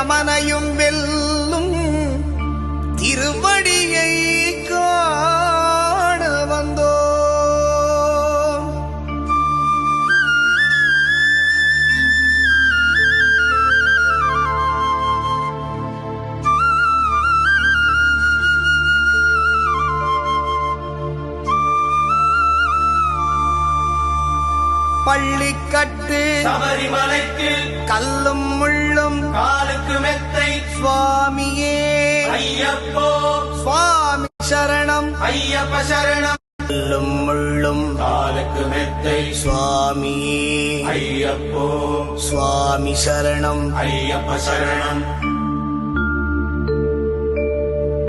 யமனையும் வெல்லும் திருவடியை காண வந்தோ. பள்ளிக்கட்டு சபரிமலைக்கு கல்லும் முள்ளும் காலுக்கு மெத்தை சுவாமியே ஐயப்போ சுவாமி சரணம் ஐயப்ப சரணம். கல்லும் முள்ளும் காலுக்கு மெத்தை சுவாமியே ஐயப்போ சுவாமி சரணம் ஐயப்ப சரணம்.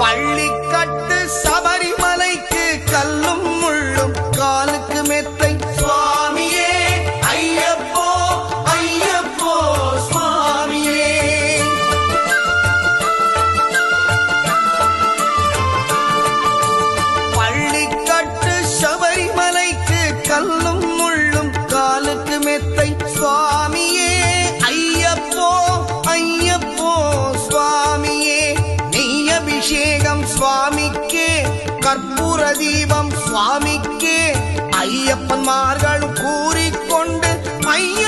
பள்ளிக்கட்டு சபரிமலைக்கு கல்லும் முள்ளும் காலுக்கு மெத்தை சுவாமியே ஐயப்போ ஐயப்போ சுவாமியே. பள்ளிக்கட்டு சபரிமலைக்கு கல்லும் முள்ளும் காலுக்கு மெத்தை சுவாமியே ஐயப்போ ஐயப்போ சுவாமியே. நெய் அபிஷேகம் சுவாமிக்கே கற்பூர தீபம் சுவாமிக்கே ஐயப்பன்மார்களும் கூறிக்கொண்டு ஐய